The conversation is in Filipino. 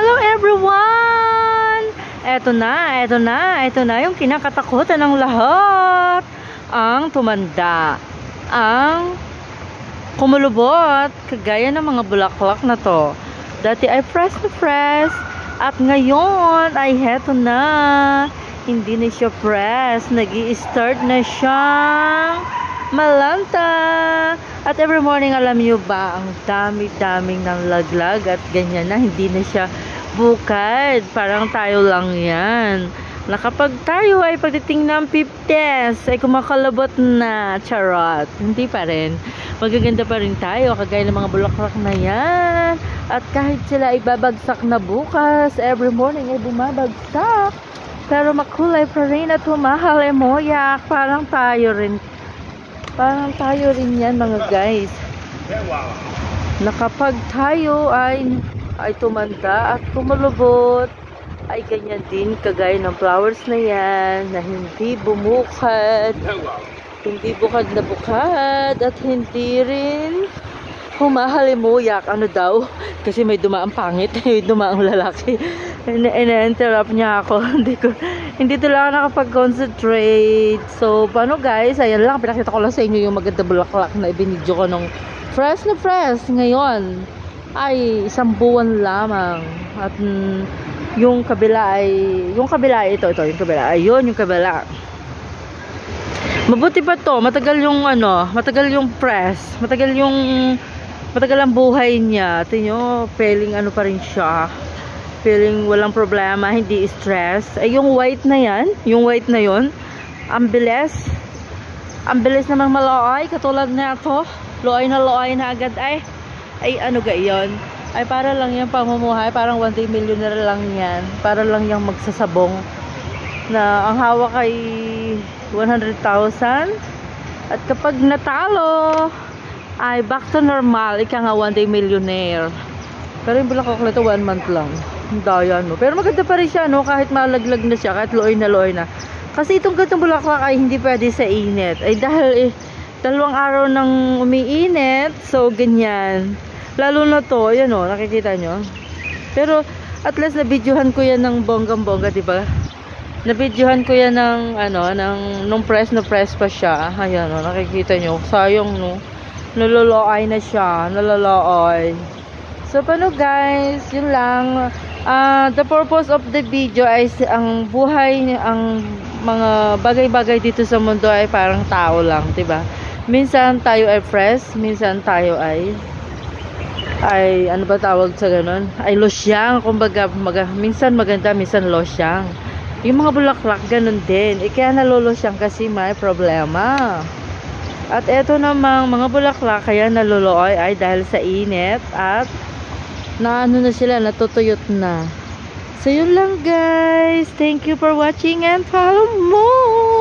Hello everyone! Eto na yung kinakatakutan ng lahat. Ang tumanda, ang kumulubot, kagaya ng mga bulaklak na to. Dati ay fresh na fresh, at ngayon ay heto na. Hindi na siya fresh, nag-i-start na siyang malanta. At every morning, alam niyo ba, ang dami-daming ng laglag at ganyan na, hindi na siya bukad. Parang tayo lang yan. Na kapag tayo ay pagdating ng 50s, ay kumakalabot na, charot. Hindi pa rin. Magaganda pa rin tayo, kagaya ng mga bulaklak na yan. At kahit sila ay babagsak na bukas, every morning ay bumabagsak. Pero makulay pa rin at humahal ay moyak. Parang tayo rin yan mga guys. Na kapag tayo ay tumanda at kumulubot, ay ganyan din kagaya ng flowers na yan, na hindi bumukad, hindi bukad na bukad, at hindi rin humahalimuyak. Ano daw? Kasi may dumaang pangit, may dumaang lalaki. Ina-interrupt niya ako. Hindi talaga nakapag-concentrate. So, paano guys? Ayan lang, pinakita ko lang sa inyo yung maganda bulaklak na ibinidyo ko nung fresh na fresh. Ngayon, ay 1 buwan lamang. At yung kabila yung kabila. Ayun, yung kabila. Mabuti pa to, matagal yung press, matagal ang buhay niya. Tingnan nyo, feeling pa rin siya. Feeling walang problema, hindi stress. Ay yung white na yan, ang bilis namang malooy, katulad na ito. Looy na agad ay ano gayon. Ay para lang yung pamumuhay, parang 1 day millionaire lang yan. Para lang yung magsasabong na ang hawak ay 100,000. At kapag natalo, ay back to normal, ika nga 1 day millionaire. Pero yung bulaklak na ito 1 month lang. Daya, no? Pero maganda pa rin siya, no? Kahit malaglag na siya, kahit looy na. Kasi itong gantong bulaklak ay hindi pwede sa init. Ay dahil 2 araw nang umiinit, so ganyan. Lalo na to, yan o, nakikita nyo. Pero at least nabidyohan ko yan ng bonggang-bongga, diba? Nabidyohan ko yan ng nung press na press pa siya. Ayan o, nakikita nyo. Sayang, no? Nalolooy na siya, nalolooy. So, paano guys? Yun lang. The purpose of the video ay ang buhay, ang mga bagay-bagay dito sa mundo ay parang tao lang, diba? Minsan tayo ay fresh, minsan tayo ay ano ba tawag sa ganun? Ay losyang, kumbaga, minsan maganda, minsan losyang. Yung mga bulaklak, ganun din. Kaya nalolosyang kasi may problema. At eto namang mga bulaklak, kaya nalulooy ay dahil sa init at na sila, natutuyot na. So yun lang guys. Thank you for watching and follow more.